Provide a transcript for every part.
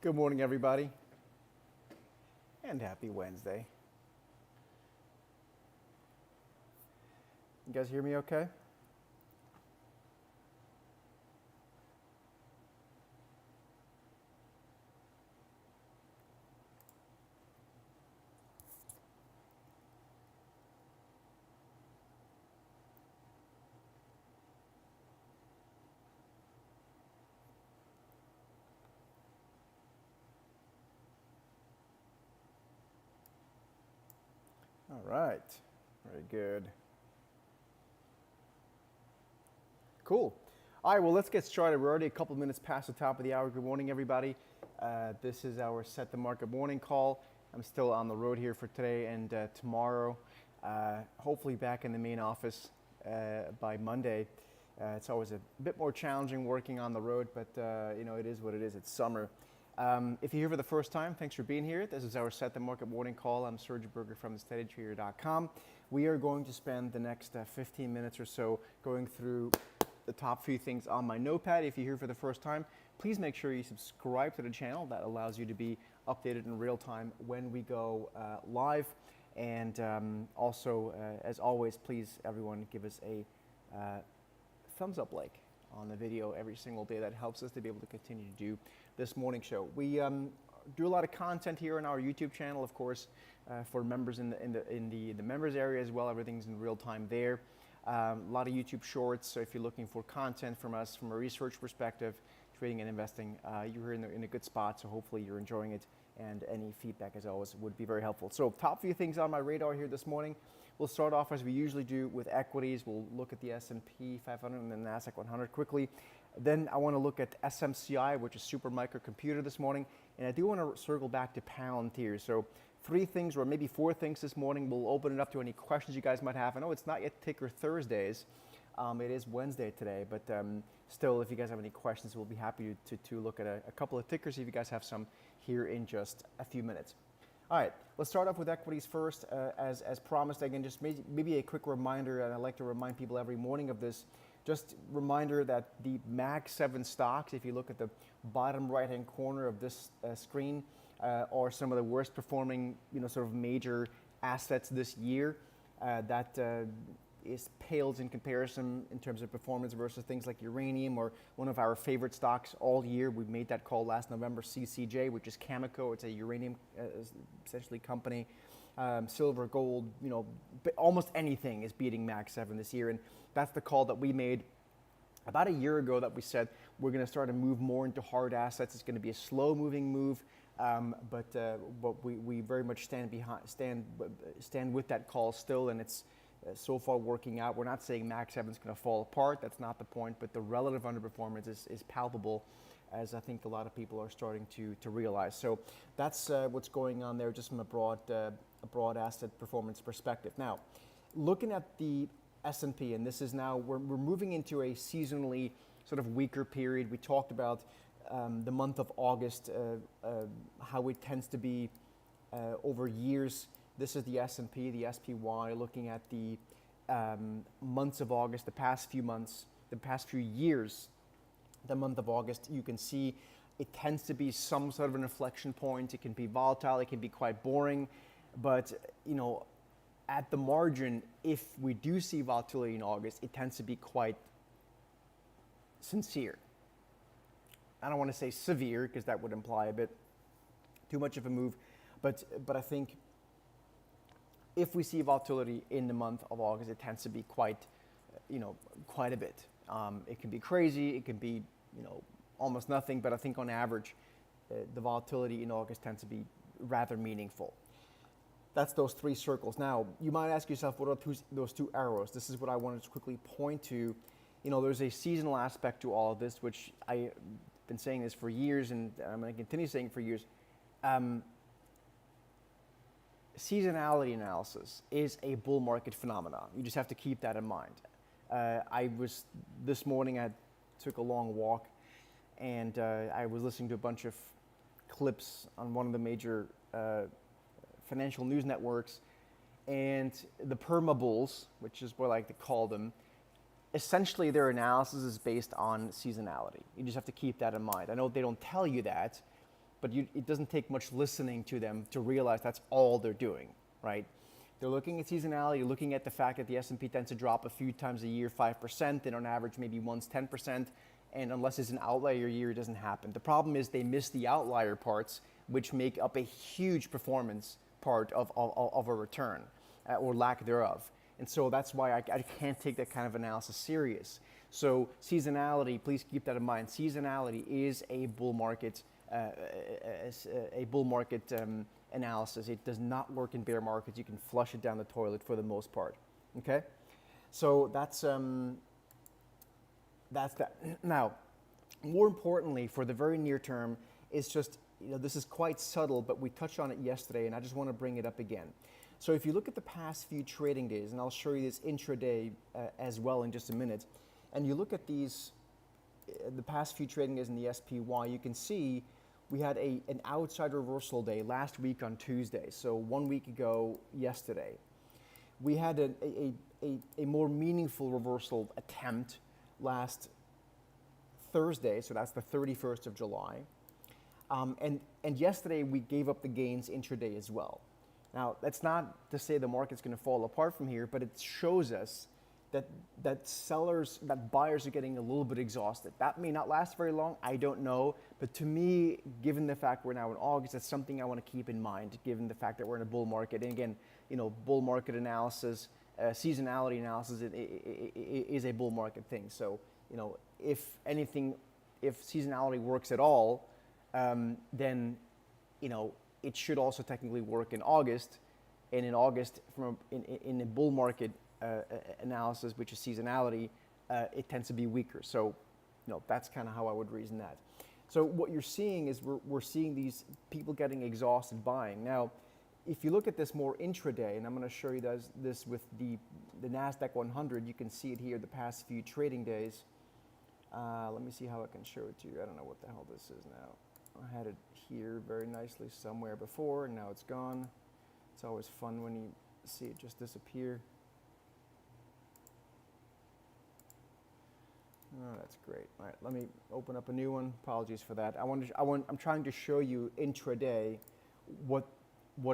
Good morning, everybody, and happy Wednesday. You guys hear me okay? All right, very good. Cool. All right, well, let's get started. We're already a couple minutes past the top of the hour. Good morning, everybody. This is our Set the Market morning call. I'm still on the road here for today and tomorrow. Hopefully back in the main office by Monday. It's always a bit more challenging working on the road, but it is what it is. It's summer. If you're here for the first time, thanks for being here. This is our Set the Market morning call. I'm Serge Berger from thesteadytrader.com. We are going to spend the next 15 minutes or so going through the top few things on my notepad. If you're here for the first time, please make sure you subscribe to the channel. That allows you to be updated in real time when we go live. And also, as always, please, everyone, give us a thumbs up like on the video every single day. That helps us to be able to continue to do this morning show. We do a lot of content here on our YouTube channel, of course, for members in the members area as well. Everything's in real time there. A lot of YouTube shorts. So if you're looking for content from us from a research perspective, trading and investing, you're in a good spot. So hopefully you're enjoying it, and any feedback, as always, would be very helpful. So top few things on my radar here this morning. We'll start off as we usually do with equities. We'll look at the S&P 500 and the NASDAQ 100 quickly. Then I want to look at SMCI, which is Super Microcomputer this morning. And I do want to circle back to Palantir. So 3 things, or maybe 4 things this morning. We'll open it up to any questions you guys might have. I know it's not yet Ticker Thursdays. It is Wednesday today, but still, if you guys have any questions, we'll be happy to look at a couple of tickers if you guys have some here in just a few minutes. All right, let's start off with equities first. As promised, again, just maybe a quick reminder, and I like to remind people every morning of this. Just reminder that the Mag 7 stocks, if you look at the bottom right-hand corner of this screen, are some of the worst performing, sort of major assets this year. That pales in comparison in terms of performance versus things like uranium, or one of our favorite stocks all year. We made that call last November, CCJ, which is Cameco. It's a uranium essentially company. Silver, gold, almost anything is beating Mag 7 this year. And that's the call that we made about a year ago, that we said we're going to start to move more into hard assets. It's going to be a slow moving move. But we very much stand with that call still, and it's so far working out. We're not saying Mag 7 is going to fall apart. That's not the point. But the relative underperformance is palpable, as I think a lot of people are starting to realize. So that's what's going on there, just from a broad asset performance perspective. Now, looking at the S&P, and this is now we're moving into a seasonally sort of weaker period. We talked about the month of August, how it tends to be over years. This is the S&P, the SPY, looking at the months of August, the past few months, the past few years. The month of August, you can see it tends to be some sort of an inflection point. It can be volatile, it can be quite boring, but at the margin, if we do see volatility in August, it tends to be quite sincere. I don't want to say severe, because that would imply a bit too much of a move, but I think if we see volatility in the month of August, it tends to be quite a bit. It can be crazy, it can be almost nothing, but I think on average, the volatility in August tends to be rather meaningful. That's those 3 circles. Now, you might ask yourself, what are those 2 arrows? This is what I wanted to quickly point to. There's a seasonal aspect to all of this, which I've been saying this for years, and I'm going to continue saying for years. Seasonality analysis is a bull market phenomenon. You just have to keep that in mind. This morning, I took a long walk, and I was listening to a bunch of clips on one of the major financial news networks, and the perma bulls, which is what I like to call them, essentially their analysis is based on seasonality. You just have to keep that in mind. I know they don't tell you that, but it doesn't take much listening to them to realize that's all they're doing, right? They're looking at seasonality, looking at the fact that the S&P tends to drop a few times a year, 5%, and on average maybe once 10%, and unless it's an outlier year, it doesn't happen. The problem is they miss the outlier parts, which make up a huge performance part of a return, or lack thereof. And so that's why I can't take that kind of analysis serious. So seasonality, please keep that in mind. Seasonality is a bull market, analysis. It does not work in bear markets. You can flush it down the toilet for the most part. Okay, so that's that. Now, more importantly, for the very near term, it's just, this is quite subtle, but we touched on it yesterday, and I just want to bring it up again. So if you look at the past few trading days, and I'll show you this intraday as well in just a minute, and you look at these, the past few trading days in the SPY, you can see we had an outside reversal day last week on Tuesday, so 1 week ago yesterday. We had a more meaningful reversal attempt last Thursday, so that's the 31st of July. And yesterday we gave up the gains intraday as well. Now, that's not to say the market's going to fall apart from here, but it shows us that buyers are getting a little bit exhausted. That may not last very long, I don't know. But to me, given the fact we're now in August, that's something I want to keep in mind, given the fact that we're in a bull market. And again, bull market analysis, seasonality analysis is a bull market thing. So, if anything, if seasonality works at all, then, it should also technically work in August. And in August, in a bull market analysis, which is seasonality, it tends to be weaker. So, that's kind of how I would reason that. So what you're seeing is we're seeing these people getting exhausted buying. Now, if you look at this more intraday, and I'm going to show you this with the NASDAQ 100, you can see it here the past few trading days. Let me see how I can show it to you. I don't know what the hell this is now. I had it here very nicely somewhere before, and now it's gone. It's always fun when you see it just disappear. Oh, that's great. All right, let me open up a new one. Apologies for that. I'm trying to show you intraday what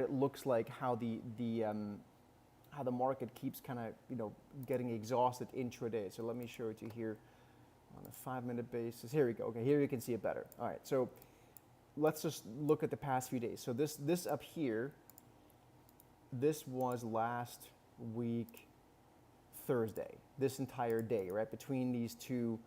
it looks like, how the market keeps kind of getting exhausted intraday. So let me show it to you here on a 5-minute basis. Here we go. Okay, here you can see it better. All right, so let's just look at the past few days. So this up here, this was last week Thursday, this entire day, right, between these two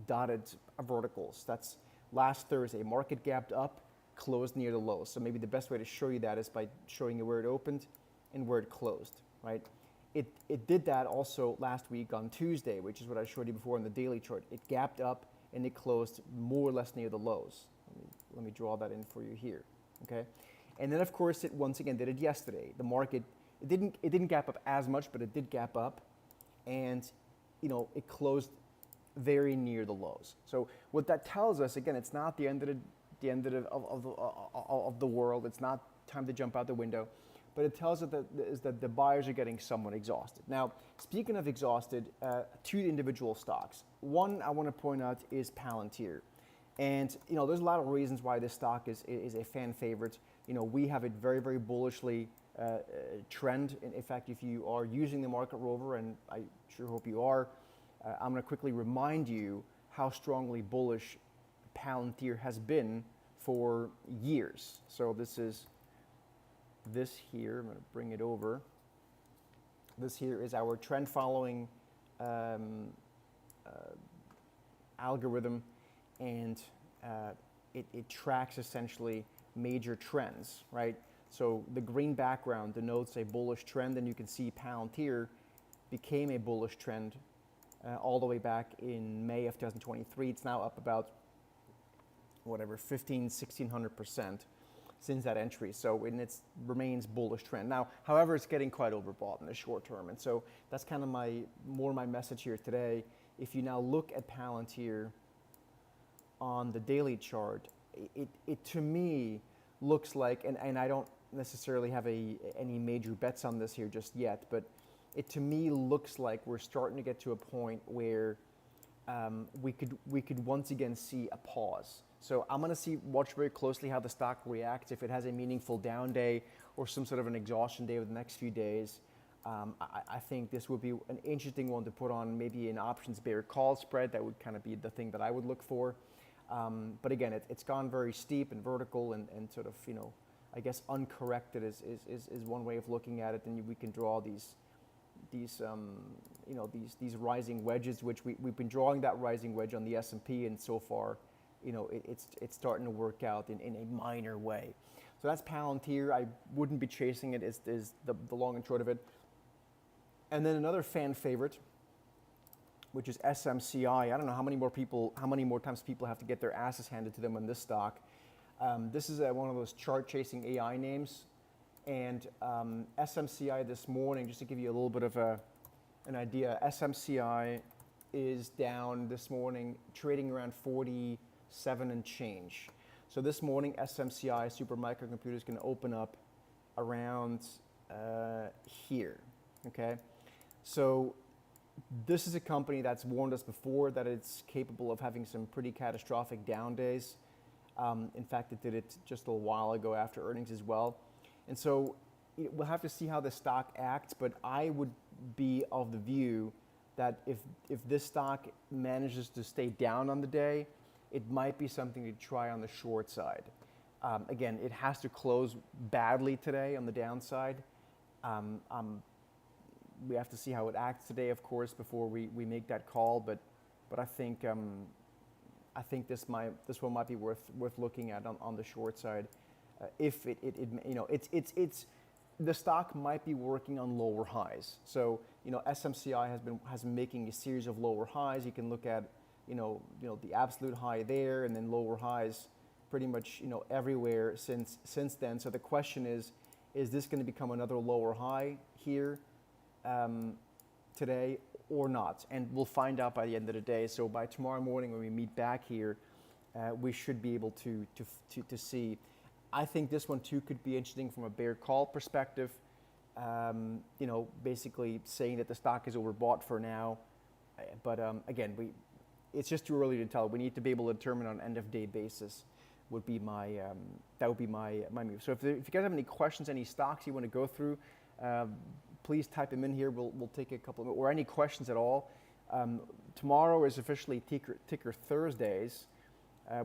dotted verticals. That's last Thursday. Market gapped up, closed near the low. So maybe the best way to show you that is by showing you where it opened and where it closed, right? It did that also last week on Tuesday, which is what I showed you before in the daily chart. It gapped up and it closed more or less near the lows. Let me draw that in for you here, okay? And then of course it once again did it yesterday. The market, it didn't gap up as much, but it did gap up, and it closed very near the lows. So what that tells us, again, it's not the end of the world. It's not time to jump out the window, but it tells us that the buyers are getting somewhat exhausted. Now, speaking of exhausted, two individual stocks. One I want to point out is Palantir, and there's a lot of reasons why this stock is a fan favorite. We have it very, very bullishly trend. And in fact, if you are using the market rover, and I sure hope you are, I'm going to quickly remind you how strongly bullish Palantir has been for years. So this here, I'm going to bring it over. This here is our trend following algorithm, and it tracks essentially major trends, right? So the green background denotes a bullish trend, and you can see Palantir became a bullish trend all the way back in May of 2023. It's now up about, 1,600% since that entry. So it remains bullish trend. Now, however, it's getting quite overbought in the short term. And so that's kind of my message here today. If you now look at Palantir on the daily chart, it to me looks like, and I don't necessarily have any major bets on this here just yet, but it to me looks like we're starting to get to a point where we could once again see a pause. So I'm going to watch very closely how the stock reacts. If it has a meaningful down day or some sort of an exhaustion day over the next few days, I think this would be an interesting one to put on maybe an options bear call spread. That would kind of be the thing that I would look for. But again, it's gone very steep and vertical and sort of, I guess uncorrected is one way of looking at it. And we can draw these rising wedges, which we've been drawing that rising wedge on the S&P, and so far, it's starting to work out in a minor way. So that's Palantir. I wouldn't be chasing it, is the long and short of it. And then another fan favorite, which is SMCI. I don't know how many more times people have to get their asses handed to them on this stock. This is one of those chart chasing AI names. And SMCI this morning, just to give you a little bit of an idea, SMCI is down this morning, trading around 47 and change. So this morning, SMCI, Super Microcomputer, is going to open up around here, okay? So this is a company that's warned us before that it's capable of having some pretty catastrophic down days. In fact, it did it just a little while ago after earnings as well. And so we'll have to see how the stock acts, but I would be of the view that if this stock manages to stay down on the day, it might be something to try on the short side. Again, it has to close badly today on the downside. We have to see how it acts today, of course, before we make that call. But I think this one might be worth looking at on the short side. If it's the stock might be working on lower highs. So SMCI has been making a series of lower highs. You can look at the absolute high there, and then lower highs pretty much everywhere since then. So the question is this going to become another lower high here today or not? And we'll find out by the end of the day. So by tomorrow morning when we meet back here, we should be able to see. I think this one too could be interesting from a bear call perspective. Basically saying that the stock is overbought for now. But again, it's just too early to tell. We need to be able to determine on an end of day basis. Would be my move. So if you guys have any questions, any stocks you want to go through, please type them in here. We'll take a couple or any questions at all. Tomorrow is officially ticker Thursdays.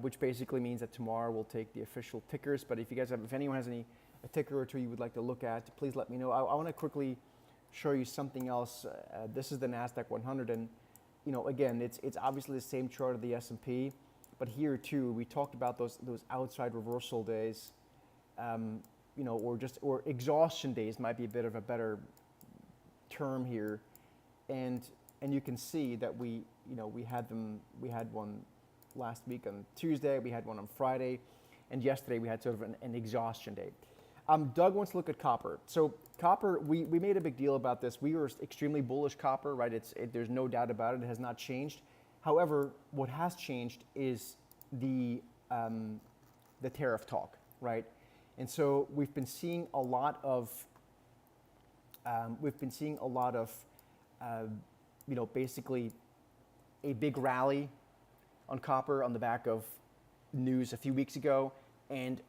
Which basically means that tomorrow we'll take the official tickers. But if anyone has a ticker or two you would like to look at, please let me know. I want to quickly show you something else. This is the NASDAQ 100, and again, it's obviously the same chart of the S&P, but here too we talked about those outside reversal days, or exhaustion days might be a bit of a better term here, and you can see that we had one last week on Tuesday, we had one on Friday, and yesterday we had sort of an exhaustion day. Doug wants to look at copper. So copper, we made a big deal about this. We were extremely bullish copper, right? There's no doubt about it. It has not changed. However, what has changed is the tariff talk, right? And so we've been seeing a lot of basically a big rally on copper on the back of news a few weeks ago, and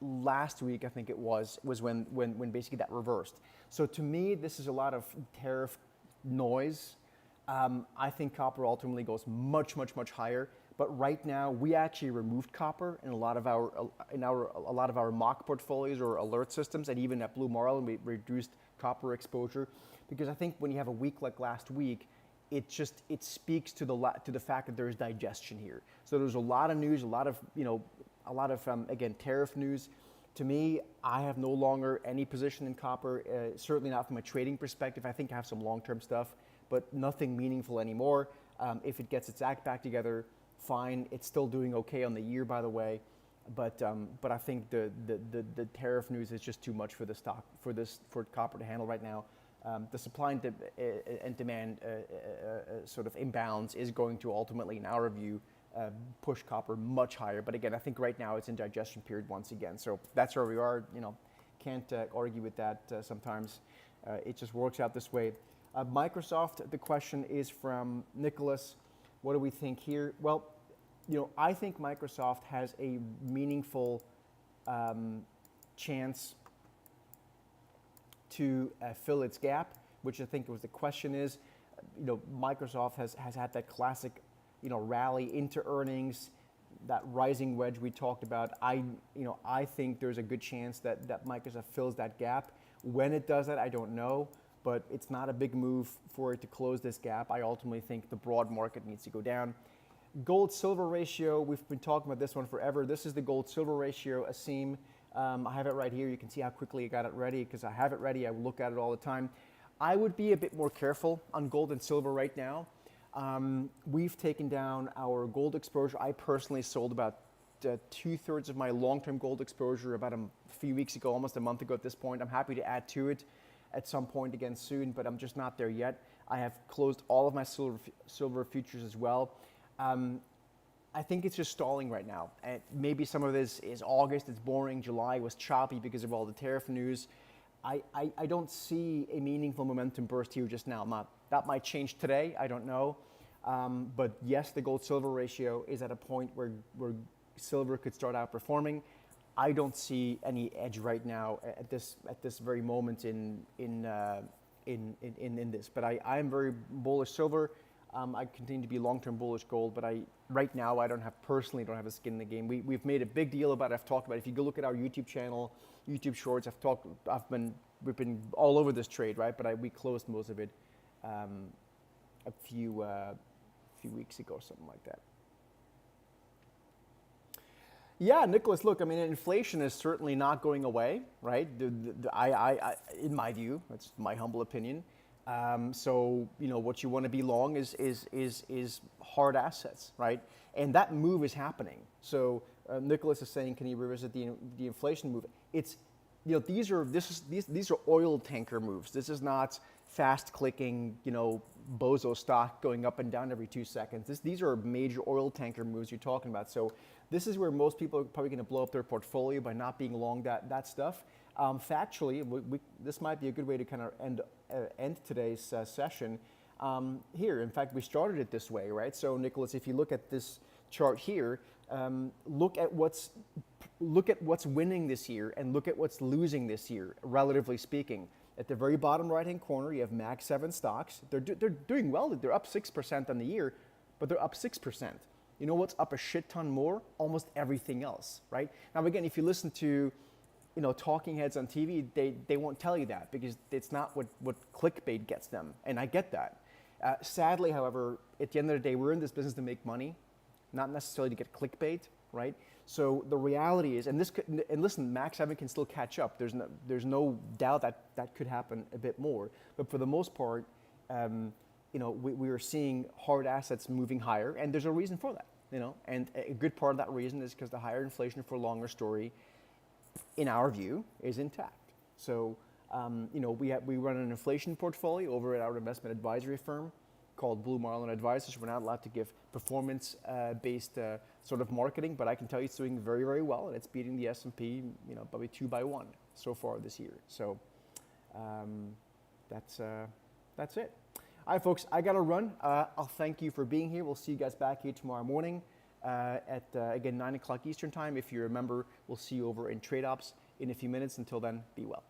last week I think it was when basically that reversed. So to me, this is a lot of tariff noise. I think copper ultimately goes much higher. But right now, we actually removed copper in a lot of our mock portfolios or alert systems, and even at Blue Marlin, we reduced copper exposure, because I think when you have a week like last week, it speaks to the fact that there is digestion here. So there's a lot of news, a lot of again tariff news. To me, I have no longer any position in copper. Certainly not from a trading perspective. I think I have some long-term stuff, but nothing meaningful anymore. If it gets its act back together, fine. It's still doing okay on the year, by the way. But I think the tariff news is just too much for the stock for copper to handle right now. The supply and demand sort of imbalance is going to ultimately, in our view, push copper much higher. But again, I think right now it's in digestion period once again. So that's where we are. Can't argue with that. Sometimes it just works out this way. Microsoft. The question is from Nicholas. What do we think here? Well, I think Microsoft has a meaningful chance to fill its gap, which I think was the question is. Microsoft has had that classic, rally into earnings, that rising wedge we talked about. I think there's a good chance that Microsoft fills that gap. When it does that, I don't know, but it's not a big move for it to close this gap. I ultimately think the broad market needs to go down. Gold-silver ratio, we've been talking about this one forever. This is the gold-silver ratio, Asim. I have it right here. You can see how quickly I got it ready because I have it ready. I look at it all the time. I would be a bit more careful on gold and silver right now. We've taken down our gold exposure. I personally sold about 2/3 of my long-term gold exposure about a few weeks ago, almost a month ago at this point. I'm happy to add to it at some point again soon, but I'm just not there yet. I have closed all of my silver futures as well. I think it's just stalling right now. And maybe some of this is August, it's boring. July was choppy because of all the tariff news. I don't see a meaningful momentum burst here just now. That might change today, I don't know. But yes, the gold-silver ratio is at a point where silver could start outperforming. I don't see any edge right now at this very moment in this. But I am very bullish silver. I continue to be long-term bullish gold, but right now I personally don't have a skin in the game. We've made a big deal about it. I've talked about it. If you go look at our YouTube channel, YouTube Shorts, we've been all over this trade, right? But we closed most of it a few weeks ago, something like that. Yeah, Nicholas, look, I mean, inflation is certainly not going away, right? In my view, that's my humble opinion. So what you want to be long is hard assets, right? And that move is happening. So Nicholas is saying, can you revisit the inflation move? It's these are oil tanker moves. This is not fast clicking bozo stock going up and down every 2 seconds. These are major oil tanker moves you're talking about. So this is where most people are probably going to blow up their portfolio by not being long that stuff. Factually, this might be a good way to kind of end today's session. Here, in fact, we started it this way, right? So, Nicholas, if you look at this chart here, look at what's winning this year and look at what's losing this year, relatively speaking. At the very bottom right-hand corner, you have Mag 7 stocks. They're doing well. They're up 6% on the year, but they're up 6%. You know what's up a shit ton more? Almost everything else, right? Now, again, if you listen to talking heads on TV, they won't tell you that because it's not what clickbait gets them, and I get that. Sadly, however, at the end of the day, we're in this business to make money, not necessarily to get clickbait, right? So the reality is, and listen, Mag 7 can still catch up. There's no doubt that could happen a bit more, but for the most part, we are seeing hard assets moving higher, and there's a reason for that, and a good part of that reason is because the higher inflation for longer story, in our view, is intact. So, we run an inflation portfolio over at our investment advisory firm called Blue Marlin Advisors. We're not allowed to give performance-based sort of marketing, but I can tell you it's doing very, very well, and it's beating the S&P, probably 2 by 1 so far this year. So, that's it. All right, folks, I got to run. I'll thank you for being here. We'll see you guys back here tomorrow morning at, again, 9 o'clock Eastern time. If you're a member, we'll see you over in Trade Ops in a few minutes. Until then, be well.